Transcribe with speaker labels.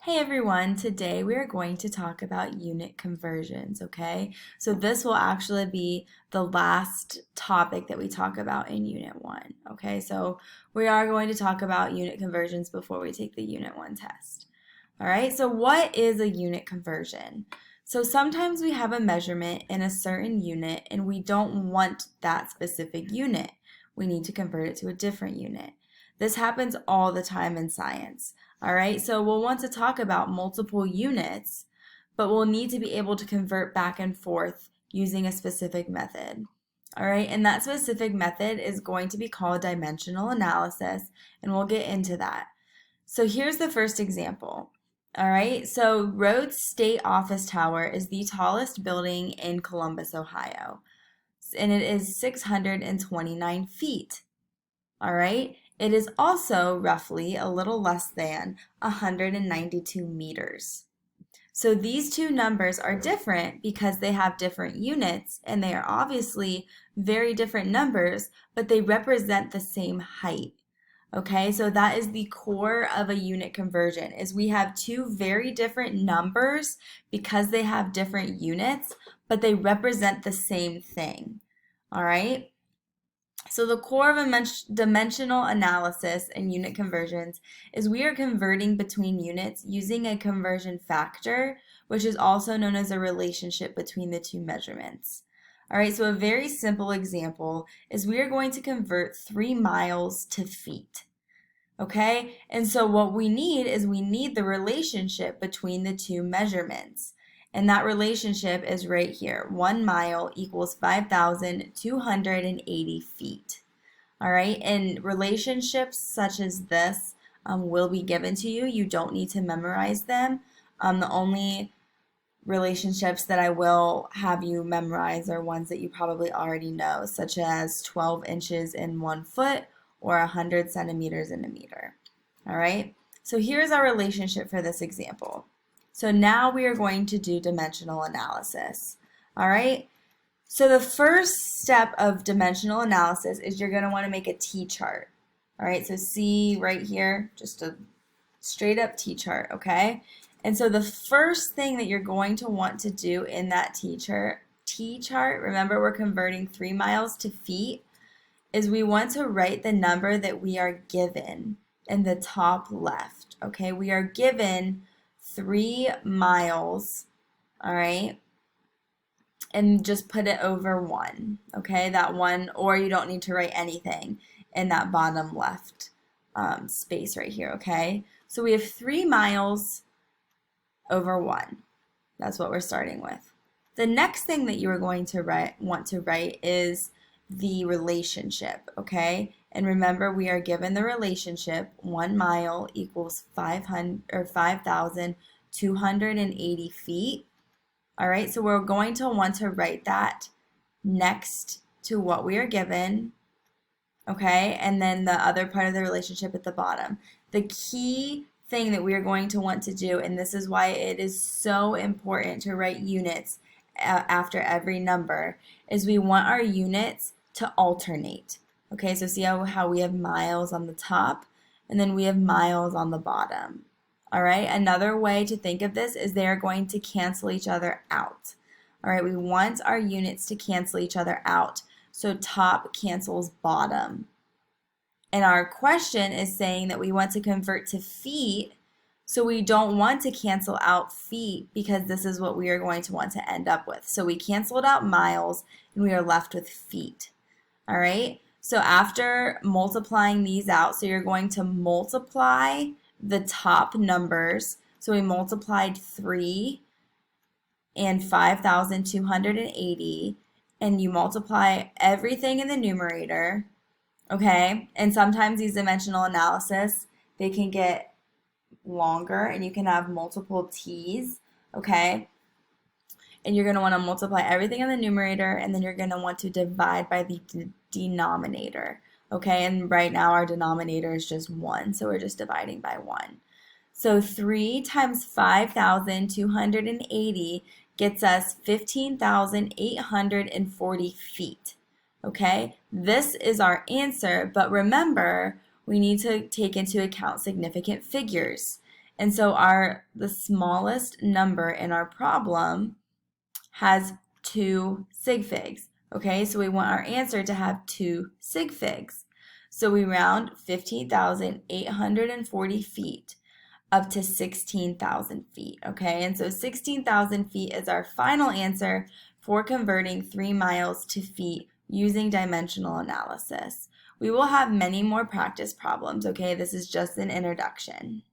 Speaker 1: Hey everyone, today we are going to talk about unit conversions, okay? So this will actually be the last topic that we talk about in Unit 1, okay? So we are going to talk about unit conversions before we take the Unit 1 test. All right, so what is a unit conversion? So sometimes we have a measurement in a certain unit and we don't want that specific unit. We need to convert it to a different unit. This happens all the time in science. All right, so we'll want to talk about multiple units, but we'll need to be able to convert back and forth using a specific method. All right, and that specific method is going to be called dimensional analysis, and we'll get into that. So here's the first example. All right, so Rhodes State Office Tower is the tallest building in Columbus, Ohio, and it is 629 feet. All right, it is also roughly a little less than 192 meters. So these two numbers are different because they have different units and they are obviously very different numbers, but they represent the same height. Okay, so that is the core of a unit conversion is we have two very different numbers because they have different units, but they represent the same thing. All right? So the core of dimensional analysis and unit conversions is we are converting between units using a conversion factor, which is also known as a relationship between the two measurements. All right, so a very simple example is we are going to convert 3 miles to feet. Okay, and so what we need is we need the relationship between the two measurements. And that relationship is right here. 1 mile equals 5,280 feet. All right, and relationships such as this will be given to you. You don't need to memorize them. The only relationships that I will have you memorize are ones that you probably already know, such as 12 inches in 1 foot or 100 centimeters in a meter. All right, so here's our relationship for this example. So now we are going to do dimensional analysis. All right, so the first step of dimensional analysis is you're going to want to make a T-chart. All right, so see right here, just a straight up T-chart, okay? And so the first thing that you're going to want to do in that T-chart, remember we're converting 3 miles to feet, is we want to write the number that we are given in the top left, okay? We are given 3 miles, all right? And just put it over 1, okay? That 1, or you don't need to write anything in that bottom left space right here, okay? So we have 3 miles over 1. That's what we're starting with. The next thing that you are going to want to write is the relationship, okay? And remember, we are given the relationship 1 mile equals 5,280 feet. All right, so we're going to want to write that next to what we are given, okay? And then the other part of the relationship at the bottom. The key thing that we are going to want to do, and this is why it is so important to write units after every number, is we want our units to alternate. Okay, so see how we have miles on the top and then we have miles on the bottom. All right, another way to think of this is they are going to cancel each other out. All right, we want our units to cancel each other out. So top cancels bottom. And our question is saying that we want to convert to feet, so we don't want to cancel out feet because this is what we are going to want to end up with. So we canceled out miles and we are left with feet. All right, so after multiplying these out, so you're going to multiply the top numbers. So we multiplied 3 and 5,280, and you multiply everything in the numerator, okay? And sometimes these dimensional analysis, they can get longer and you can have multiple t's, okay? And you're going to want to multiply everything in the numerator, and then you're going to want to divide by the denominator, okay? And right now our denominator is just 1, so we're just dividing by 1. So 3 times 5,280 gets us 15,840 feet, okay? This is our answer, but remember, we need to take into account significant figures. And so the smallest number in our problem has 2 sig figs. Okay, so we want our answer to have 2 sig figs. So we round 15,840 feet up to 16,000 feet. Okay, and so 16,000 feet is our final answer for converting 3 miles to feet using dimensional analysis. We will have many more practice problems. Okay, this is just an introduction.